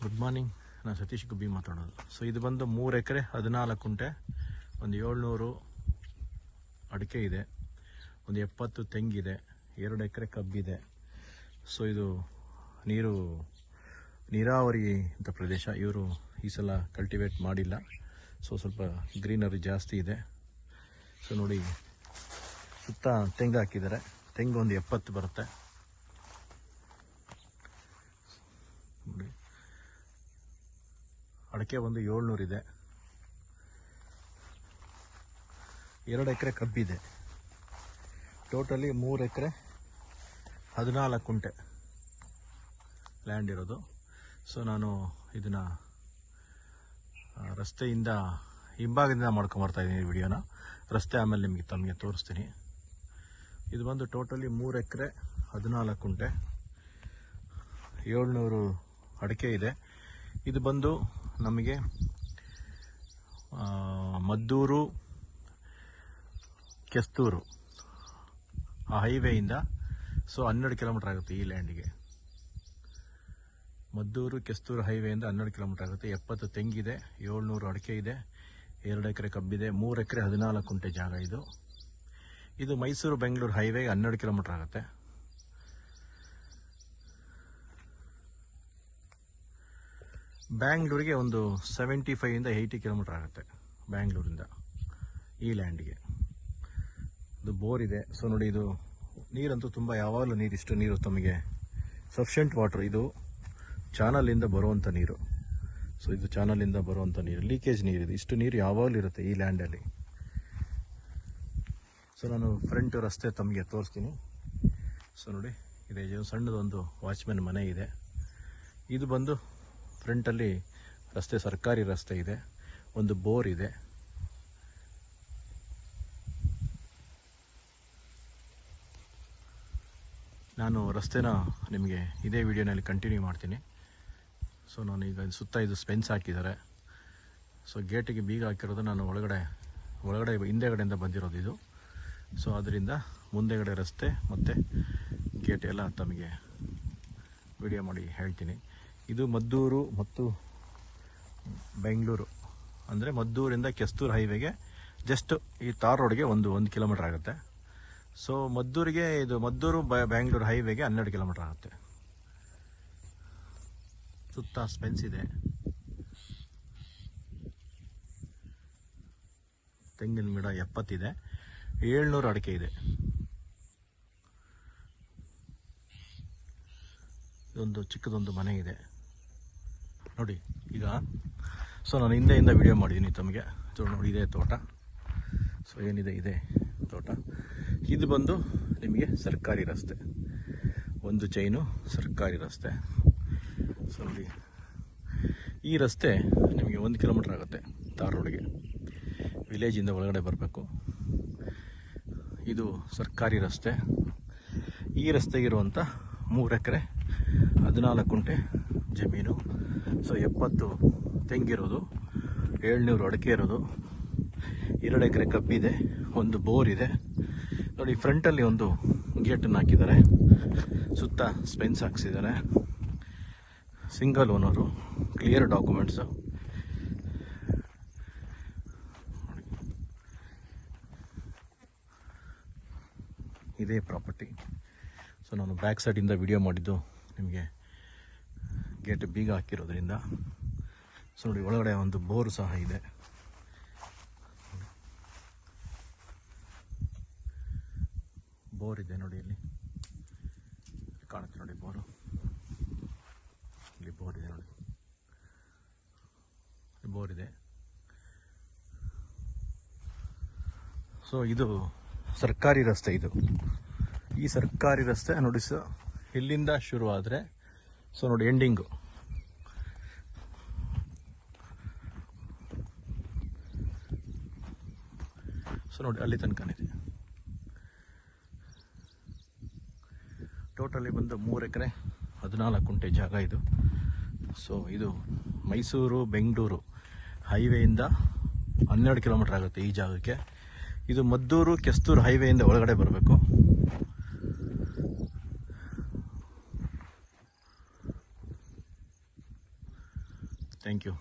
Good morning, ನಾನು ಸತೀಶ್ ಗುಬ್ಬಿ ಮಾತಾಡೋದು. So ಇದು ಬಂದು 3 ಎಕರೆ 14 ಕುಂಟೆ, ಒಂದು 700 ಅಡಿಕೆ ಇದೆ, ಒಂದು 70 ತೆಂಗಿದೆ, 2 ಎಕರೆ ಕಬ್ಬಿದೆ. ಸೊ ಇದು ನೀರಾವರಿ ಅಂತ ಪ್ರದೇಶ. ಇವರು ಈ ಸಲ ಕಲ್ಟಿವೇಟ್ ಮಾಡಿಲ್ಲ, ಸೊ ಸ್ವಲ್ಪ ಗ್ರೀನರಿ ಜಾಸ್ತಿ ಇದೆ. ಸೊ ನೋಡಿ, ಸುತ್ತ ತೆಂಗು ಹಾಕಿದ್ದಾರೆ. ತೆಂಗು ಒಂದು 70 ಬರುತ್ತೆ ನೋಡಿ. ಅಡಿಕೆ ಒಂದು 700 ಇದೆ, 2 ಎಕರೆ ಕಬ್ಬಿದೆ. ಟೋಟಲಿ 3 ಎಕರೆ 14 ಕುಂಟೆ ಲ್ಯಾಂಡ್ ಇರೋದು. ಸೊ ನಾನು ಇದನ್ನ ರಸ್ತೆಯಿಂದ ಹಿಂಭಾಗದಿಂದ ಮಾಡ್ಕೊಂಬರ್ತಾ ಇದ್ದೀನಿ ವಿಡಿಯೋನ. ರಸ್ತೆ ಆಮೇಲೆ ತಮಗೆ ತೋರಿಸ್ತೀನಿ. ಇದು ಬಂದು ಟೋಟಲಿ 3 ಎಕರೆ 14 ಕುಂಟೆ, 700 ಅಡಿಕೆ ಇದೆ. ಇದು ಬಂದು ನಮಗೆ ಮದ್ದೂರು ಕೆಸ್ತೂರು ಆ ಹೈವೇಯಿಂದ ಸೊ 12 ಕಿಲೋಮೀಟರ್ ಆಗುತ್ತೆ ಈ ಲ್ಯಾಂಡಿಗೆ. ಮದ್ದೂರು ಕೆಸ್ತೂರು ಹೈವೇಯಿಂದ 12 ಕಿಲೋಮೀಟರ್ ಆಗುತ್ತೆ. 70 ತೆಂಗಿದೆ, 700 ಅಡಿಕೆ ಇದೆ, 2 ಎಕರೆ ಕಬ್ಬಿದೆ, 3 ಎಕರೆ 14 ಕುಂಟೆ ಜಾಗ ಇದು. ಇದು ಮೈಸೂರು ಬೆಂಗಳೂರು ಹೈವೇಗೆ 12 ಕಿಲೋಮೀಟರ್ ಆಗುತ್ತೆ. ಬ್ಯಾಂಗ್ಳೂರಿಗೆ ಒಂದು 75 ಇಂದ 80 ಕಿಲೋಮೀಟರ್ ಆಗುತ್ತೆ ಬ್ಯಾಂಗ್ಳೂರಿಂದ ಈ ಲ್ಯಾಂಡಿಗೆ. ಇದು ಬೋರ್ ಇದೆ. ಸೊ ನೋಡಿ, ಇದು ನೀರಂತೂ ತುಂಬ, ಯಾವಾಗಲೂ ಇಷ್ಟು ನೀರು ತಮಗೆ ಸಫಿಷಿಯೆಂಟ್ ವಾಟರ್. ಇದು ಚಾನಲಿಂದ ಬರುವಂಥ ನೀರು. ಸೊ ಇದು ಚಾನಲಿಂದ ಬರುವಂಥ ನೀರು, ಲೀಕೇಜ್ ನೀರಿದೆ. ಇಷ್ಟು ನೀರು ಯಾವಾಗಲೂ ಇರುತ್ತೆ ಈ ಲ್ಯಾಂಡಲ್ಲಿ. ಸೊ ನಾನು ಫ್ರಂಟ್ ರಸ್ತೆ ತಮಗೆ ತೋರಿಸ್ತೀನಿ. ಸೊ ನೋಡಿ, ಇದೆ ಸಣ್ಣದೊಂದು ವಾಚ್ಮ್ಯಾನ್ ಮನೆ ಇದೆ. ಇದು ಬಂದು ಫ್ರಂಟಲ್ಲಿ ರಸ್ತೆ, ಸರ್ಕಾರಿ ರಸ್ತೆ ಇದೆ, ಒಂದು ಬೋರ್ ಇದೆ. ನಾನು ರಸ್ತೆನ ನಿಮಗೆ ಇದೇ ವಿಡಿಯೋನಲ್ಲಿ ಕಂಟಿನ್ಯೂ ಮಾಡ್ತೀನಿ. ಸೊ ನಾನು ಈಗ ಸುತ್ತ ಇದು ಸ್ಪೆನ್ಸ್ ಹಾಕಿದ್ದಾರೆ. ಸೊ ಗೇಟಿಗೆ ಬೀಗ ಹಾಕಿರೋದು ನಾನು ಒಳಗಡೆ ಹಿಂದೆಗಡೆಯಿಂದ ಬಂದಿರೋದು ಇದು. ಸೊ ಅದರಿಂದ ಮುಂದೆಗಡೆ ರಸ್ತೆ ಮತ್ತು ಗೇಟ್ ಎಲ್ಲ ತಮಗೆ ವಿಡಿಯೋ ಮಾಡಿ ಹೇಳ್ತೀನಿ. ಇದು ಮದ್ದೂರು ಮತ್ತು ಬೆಂಗಳೂರು, ಅಂದರೆ ಮದ್ದೂರಿಂದ ಕೆಸ್ತೂರು ಹೈವೇಗೆ ಜಸ್ಟ್ ಈ ತಾರ್ ರೋಡ್ಗೆ ಒಂದು ಕಿಲೋಮೀಟರ್ ಆಗುತ್ತೆ. ಸೊ ಮದ್ದೂರಿಗೆ, ಇದು ಮದ್ದೂರು ಬೆಂಗಳೂರು ಹೈವೇಗೆ 12 ಕಿಲೋಮೀಟರ್ ಆಗುತ್ತೆ. ಸುತ್ತ ಸ್ಪೆನ್ಸ್ ಇದೆ. ತೆಂಗಿನ ಗಿಡ 70 ಇದೆ, 700 ಅಡಿಕೆ ಇದೆ. ಇದೊಂದು ಚಿಕ್ಕದೊಂದು ಮನೆ ಇದೆ ನೋಡಿ. ಈಗ ಸೊ ನಾನು ಹಿಂದೆಯಿಂದ ವಿಡಿಯೋ ಮಾಡಿದ್ದೀನಿ ತಮಗೆ. ನೋಡಿ, ಇದೇ ತೋಟ. ಸೊ ಏನಿದೆ, ಇದೆ ತೋಟ. ಇದು ಬಂದು ನಿಮಗೆ ಸರ್ಕಾರಿ ರಸ್ತೆ, ಒಂದು ಚೈನು ಸರ್ಕಾರಿ ರಸ್ತೆ. ಸೊ ನೋಡಿ, ಈ ರಸ್ತೆ ನಿಮಗೆ 1 ಕಿಲೋಮೀಟರ್ ಆಗುತ್ತೆ ತಾರ್ ರೋಡ್ಗೆ. ವಿಲೇಜಿಂದ ಒಳಗಡೆ ಬರಬೇಕು. ಇದು ಸರ್ಕಾರಿ ರಸ್ತೆ. ಈ ರಸ್ತೆಗಿರುವಂಥ 3 ಎಕರೆ 14 ಕುಂಟೆ ಜಮೀನು. ಸೊ 70 ತೆಂಗಿರೋದು, 700 ಅಡಿಕೆ ಇರೋದು, 2 ಎಕರೆ ಕಬ್ಬಿದೆ, ಒಂದು ಬೋರ್ ಇದೆ ನೋಡಿ. ಫ್ರಂಟಲ್ಲಿ ಒಂದು ಗೇಟನ್ನು ಹಾಕಿದ್ದಾರೆ, ಸುತ್ತ ಸ್ಪೆನ್ಸ್ ಹಾಕ್ಸಿದ್ದಾರೆ. Single owner, clear documents. ಇದೇ ಪ್ರಾಪರ್ಟಿ. ಸೊ ನಾನು ಬ್ಯಾಕ್ ಸೈಡಿಂದ ವಿಡಿಯೋ ಮಾಡಿದ್ದು ನಿಮಗೆ ಗೇಟ್ ಬೀಗ ಹಾಕಿರೋದ್ರಿಂದ. ಸೊ ನೋಡಿ, ಒಳಗಡೆ ಒಂದು ಬೋರ್ ಸಹ ಇದೆ. ಬೋರ್ ಇದೆ ನೋಡಿ, ಇಲ್ಲಿ ಕಾಣುತ್ತೆ ನೋಡಿ ಬೋರು. ಇಲ್ಲಿ ಬೋರ್ ಇದೆ ನೋಡಿ, ಬೋರ್ ಇದೆ. ಸೊ ಇದು ಸರ್ಕಾರಿ ರಸ್ತೆ. ಇದು ಈ ಸರ್ಕಾರಿ ರಸ್ತೆ ನೋಡಿ. ಸೊ ಇಲ್ಲಿಂದ ಶುರು ಆದರೆ, ಸೊ ನೋಡಿ ಎಂಡಿಂಗು. ಸೊ ನೋಡಿ, ಅಲ್ಲಿ ತನಕನಿದೆ. ಟೋಟಲಿ ಬಂದು 3 ಎಕರೆ 14 ಕುಂಟೆ ಜಾಗ ಇದು. ಸೊ ಇದು ಮೈಸೂರು ಬೆಂಗಳೂರು ಹೈವೇಯಿಂದ 12 ಕಿಲೋಮೀಟರ್ ಆಗುತ್ತೆ ಈ ಜಾಗಕ್ಕೆ. ಇದು ಮದ್ದೂರು ಕೆಸ್ತೂರು ಹೈವೇಯಿಂದ ಒಳಗಡೆ ಬರಬೇಕು. Thank you.